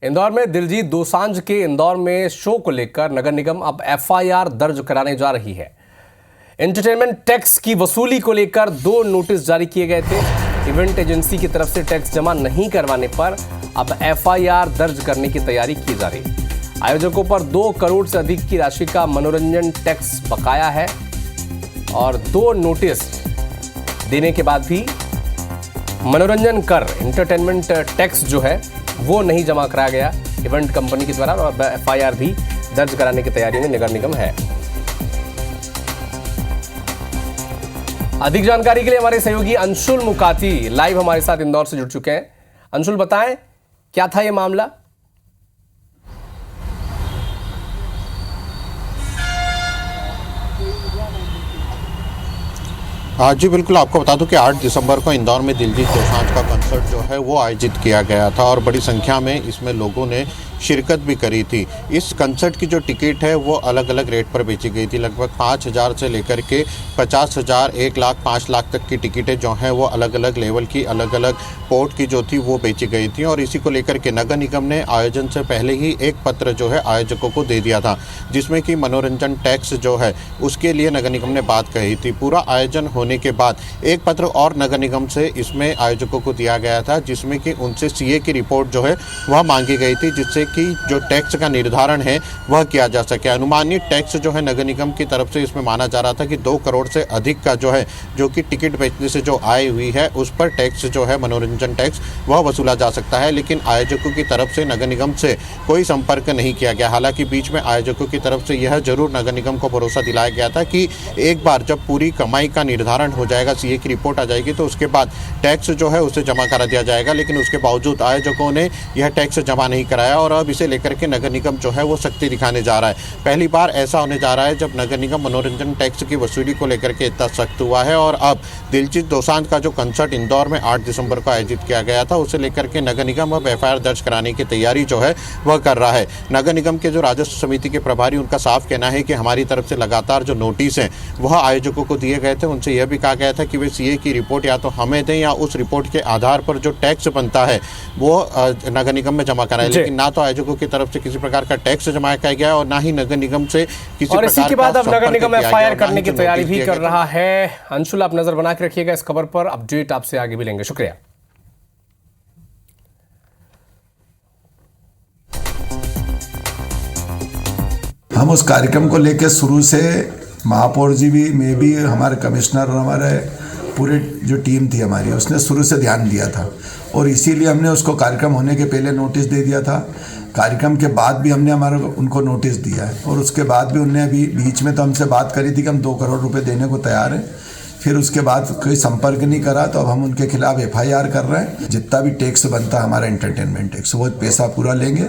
इंदौर में दिलजीत दोसांझ के इंदौर में शो को लेकर नगर निगम अब एफआईआर दर्ज कराने जा रही है। एंटरटेनमेंट टैक्स की वसूली को लेकर 2 नोटिस जारी किए गए थे। इवेंट एजेंसी की तरफ से टैक्स जमा नहीं करवाने पर अब एफआईआर दर्ज करने की तैयारी की जा रही है। आयोजकों पर 2 करोड़ से अधिक की राशि का मनोरंजन टैक्स बकाया है और 2 नोटिस देने के बाद भी मनोरंजन कर एंटरटेनमेंट टैक्स जो है वो नहीं जमा कराया गया इवेंट कंपनी के द्वारा और एफआईआर भी दर्ज कराने की तैयारी में नगर निगम है। अधिक जानकारी के लिए हमारे सहयोगी अंशुल मुकाती लाइव हमारे साथ इंदौर से जुड़ चुके हैं। अंशुल, बताएं क्या था ये मामला? जी बिल्कुल, आपको बता दूं कि 8 दिसंबर को इंदौर में दिलजीत दोसांझ का कंसर्ट जो है वो आयोजित किया गया था और बड़ी संख्या में इसमें लोगों ने शिरकत भी करी थी। इस कंसर्ट की जो टिकट है वो अलग अलग रेट पर बेची गई थी। लगभग 5,000 से लेकर के 50,000, 1 लाख, 5 लाख तक की टिकटें जो हैं वो अलग अलग लेवल की, अलग अलग पोर्ट की जो थी वो बेची गई थी। और इसी को लेकर के नगर निगम ने आयोजन से पहले ही एक पत्र जो है आयोजकों को दे दिया था, जिसमें कि मनोरंजन टैक्स जो है उसके लिए नगर निगम ने बात कही थी। पूरा आयोजन होने के बाद एक पत्र और नगर निगम से इसमें आयोजकों को दिया गया था, जिसमें कि उनसे सीए की रिपोर्ट जो है वह मांगी गई थी, जिससे कि जो टैक्स का निर्धारण है वह किया जा सके। अनुमानित टैक्स जो है नगर निगम की तरफ से इसमें माना जा रहा था कि 2 करोड़ से अधिक का जो है, जो कि टिकट बेचने से जो आय हुई है उस पर टैक्स जो है मनोरंजन टैक्स वह वसूला जा सकता है। लेकिन आयोजकों की तरफ से नगर निगम से कोई संपर्क नहीं किया गया। हालांकि बीच में आयोजकों की तरफ से यह जरूर नगर निगम को भरोसा दिलाया गया था कि एक बार जब पूरी कमाई का निर्धारण हो जाएगा, सीए की रिपोर्ट आ जाएगी, तो उसके बाद टैक्स जो है उसे जमा करा दिया जाएगा। लेकिन उसके बावजूद आयोजकों ने यह टैक्स जमा नहीं कराया और अब इसे लेकर के नगर निगम जो है वो सख्ती दिखाने जा रहा है। पहली बार ऐसा होने जा रहा है जब नगर निगम मनोरंजन टैक्स की वसूली को लेकर के इतना सख्त हुआ है। और अब दिलजीत दोसांझ का जो कंसर्ट इंदौर में 8 दिसंबर को आयोजित किया गया था उसे लेकर के नगर निगम अब एफआईआर दर्ज कराने की तैयारी जो है वह कर रहा है। नगर निगम के जो राजस्व समिति के प्रभारी, उनका साफ कहना है कि हमारी तरफ से लगातार जो नोटिस हैं वह आयोजकों को दिए गए थे। उनसे यह भी कहा गया था कि वे सीए की रिपोर्ट या तो हमें दें या उस रिपोर्ट के आधार पर जो टैक्स बनता है वो नगर निगम में जमा कराएं। लेकिन ना तो आयोजकों की तरफ से किसी प्रकार का टैक्स जमा किया गया और ना ही नगर निगम से किसी और इसी के बाद अब नगर निगम एफआईआर करने की तैयारी भी कर रहा है। अंशुल, आप नजर बना के रखिएगा इस खबर पर, अपडेट आपसे आगे भी लेंगे। शुक्रिया। हम उस कार्यक्रम को लेकर शुरू से महापौर जी भी, मैं भी, हमारे कमिश्नर और हमारे पूरे जो टीम थी हमारी, उसने शुरू से ध्यान दिया था और इसीलिए हमने उसको कार्यक्रम होने के पहले नोटिस दे दिया था। कार्यक्रम के बाद भी हमने उनको नोटिस दिया है और उसके बाद भी उनने अभी बीच में तो हमसे बात करी थी कि हम 2 करोड़ रुपए देने को तैयार हैं। फिर उसके बाद कोई संपर्क नहीं करा, तो अब हम उनके खिलाफ एफआईआर कर रहे हैं। जितना भी टैक्स बनता है हमारा एंटरटेनमेंट टैक्स, वो पैसा पूरा लेंगे।